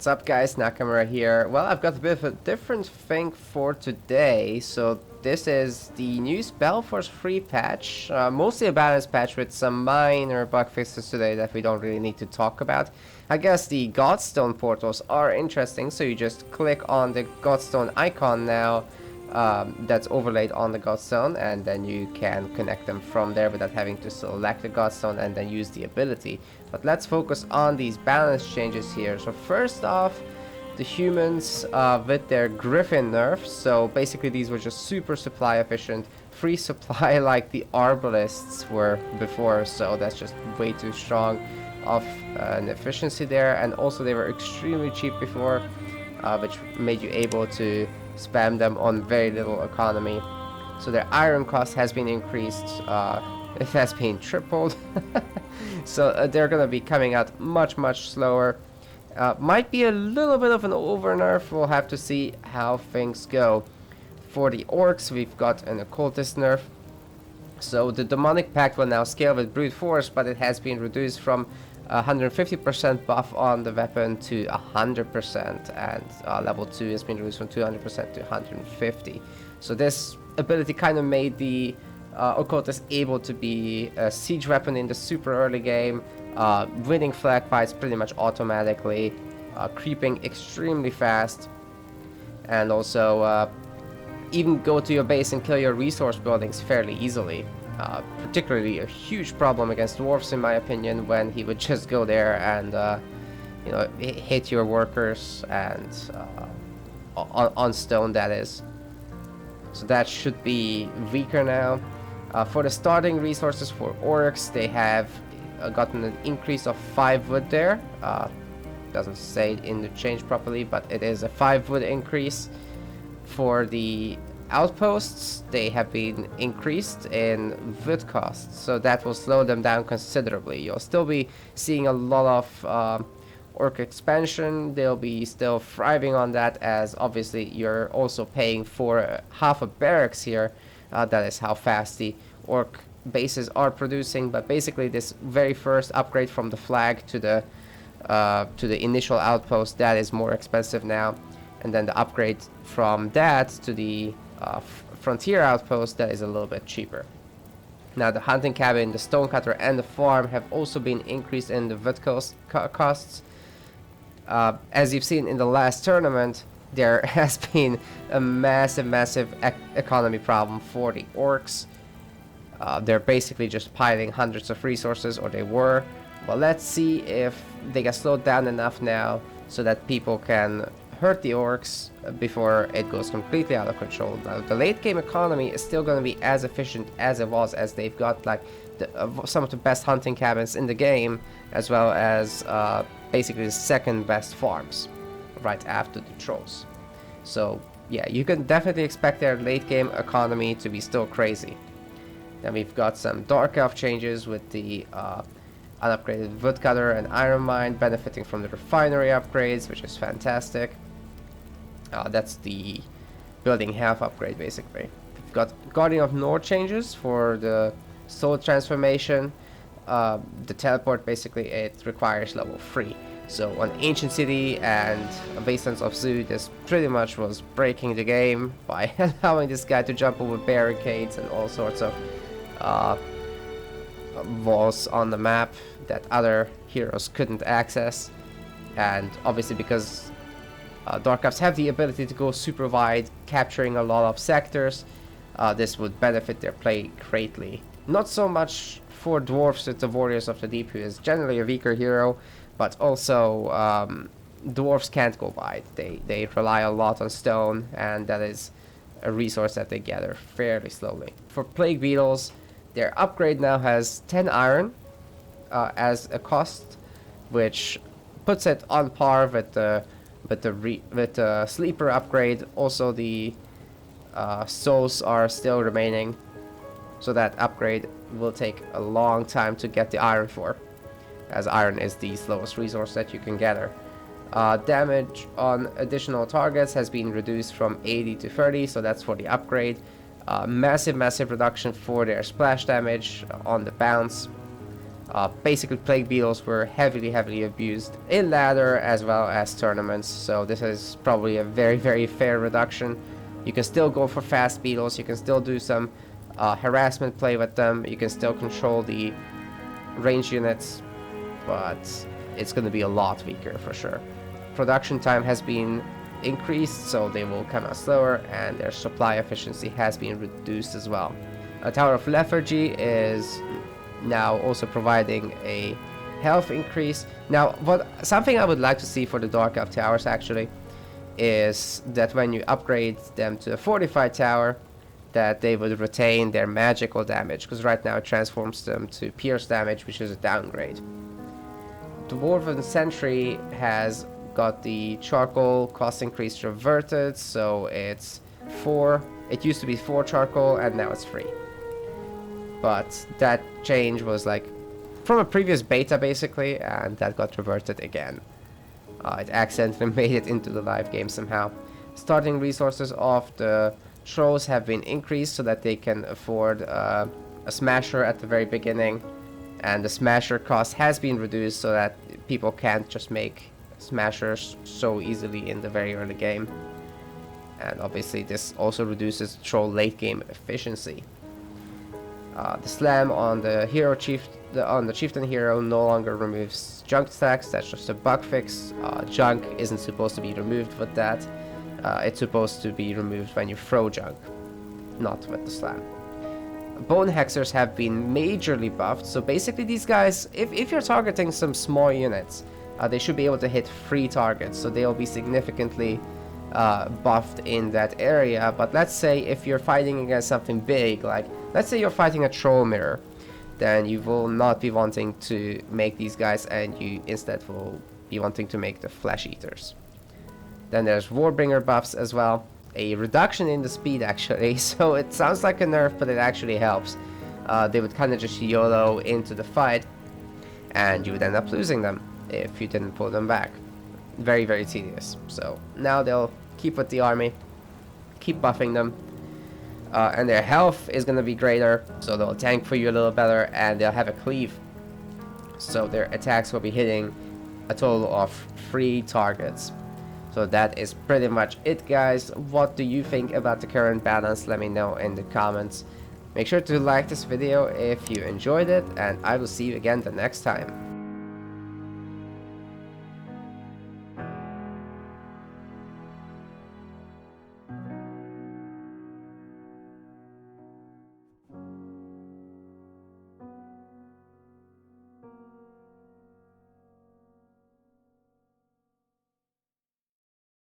What's up guys, Nakamura here. Well, I've got a bit of a different thing for today. So this is the new Spellforce free patch, mostly a balance patch with some minor bug fixes today that we don't really need to talk about. I guess the Godstone portals are interesting, so you just click on the Godstone icon now that's overlaid on the Godstone, and then you can connect them from there without having to select the Godstone and then use the ability. But let's focus on these balance changes here. So first off, the humans with their Griffin nerfs. So basically these were just super supply efficient, free supply like the Arbalists were before, so that's just way too strong of an efficiency there. And also they were extremely cheap before, which made you able to spam them on very little economy. So their iron cost has been increased, it has been tripled. So they're gonna be coming out much slower. Might be a little bit of an over nerf, we'll have to see how things go. For the Orcs, we've got an occultist nerf. So the demonic pact will now scale with brute force, but it has been reduced from 150% buff on the weapon to 100%, and level 2 has been reduced from 200% to 150. So this ability kind of made the occultist able to be a siege weapon in the super early game, winning flag fights pretty much automatically, creeping extremely fast, and also even go to your base and kill your resource buildings fairly easily. Particularly a huge problem against dwarves in my opinion, when he would just go there and you know, hit your workers and on stone, that is. So that should be weaker now. For the starting resources for Orcs, they have gotten an increase of 5 wood there. Doesn't say it in the change properly, but it is a 5 wood increase. For the outposts, they have been increased in wood costs, so that will slow them down considerably. You'll still be seeing a lot of orc expansion. They'll be still thriving on that, as obviously you're also paying for half a barracks here. That is how fast the orc bases are producing. But basically this very first upgrade from the flag to the initial outpost, that is more expensive now, and then the upgrade from that to the frontier outpost, that is a little bit cheaper. Now the hunting cabin, the stonecutter, and the farm have also been increased in the wood costs. As you've seen in the last tournament, there has been a massive economy problem for the orcs. They're basically just piling hundreds of resources, or they were. Well, let's see if they get slowed down enough now so that people can hurt the orcs before it goes completely out of control. Now the late game economy is still going to be as efficient as it was, as they've got like some of the best hunting cabins in the game, as well as basically the second best farms right after the trolls. So yeah, you can definitely expect their late game economy to be still crazy. Then we've got some dark elf changes with the unupgraded woodcutter and iron mine benefiting from the refinery upgrades, which is fantastic. That's the building half upgrade basically. We've got Guardian of North changes for the soul transformation. The teleport, basically it requires level 3. So on Ancient City and Wastelands of Zoo, this pretty much was breaking the game by allowing this guy to jump over barricades and all sorts of walls on the map that other heroes couldn't access. And obviously because Dark Elves have the ability to go super wide, capturing a lot of sectors, this would benefit their play greatly. Not so much for dwarves with the Warriors of the Deep, who is generally a weaker hero, but also dwarves can't go wide. They rely a lot on stone, and that is a resource that they gather fairly slowly. For Plague Beetles, their upgrade now has 10 iron as a cost, which puts it on par with the sleeper upgrade. Also the souls are still remaining, so that upgrade will take a long time to get the iron for, as iron is the slowest resource that you can gather. Damage on additional targets has been reduced from 80 to 30, so that's for the upgrade. Massive reduction for their splash damage on the bounce. Basically, plague beetles were heavily abused in ladder as well as tournaments, so this is probably a very fair reduction. You can still go for fast beetles, you can still do some harassment play with them, you can still control the range units, but it's going to be a lot weaker for sure. Production time has been increased, so they will come out slower, and their supply efficiency has been reduced as well. A Tower of Lethargy is now also providing a health increase. Now, something I would like to see for the Dark Elf towers actually is that when you upgrade them to a fortified tower, that they would retain their magical damage, because right now it transforms them to pierce damage, which is a downgrade. Dwarven Sentry has got the charcoal cost increase reverted, so it's 4. It used to be 4 charcoal and now it's 3. But that change was like from a previous beta basically, and that got reverted again. It accidentally made it into the live game somehow. Starting resources of the trolls have been increased so that they can afford a smasher at the very beginning, and the smasher cost has been reduced so that people can't just make smashers so easily in the very early game. And obviously this also reduces troll late game efficiency. The slam on the hero on the chieftain hero no longer removes junk stacks. That's just a bug fix. Junk isn't supposed to be removed with that. It's supposed to be removed when you throw junk, not with the slam. Bone hexers have been majorly buffed, so basically these guys, if you're targeting some small units, they should be able to hit 3 targets, so they'll be significantly buffed in that area. But let's say if you're fighting against something big, like let's say you're fighting a troll mirror, then you will not be wanting to make these guys, and you instead will be wanting to make the flesh eaters. Then there's Warbringer buffs as well, a reduction in the speed actually, so it sounds like a nerf, but it actually helps. They would kind of just YOLO into the fight, and you would end up losing them if you didn't pull them back. Very tedious. So now they'll keep with the army, keep buffing them, and their health is going to be greater, so they'll tank for you a little better, and they'll have a cleave, so their attacks will be hitting a total of 3 targets. So that is pretty much it, guys. What do you think about the current balance? Let me know in the comments. Make sure to like this video if you enjoyed it, and I will see you again the next time.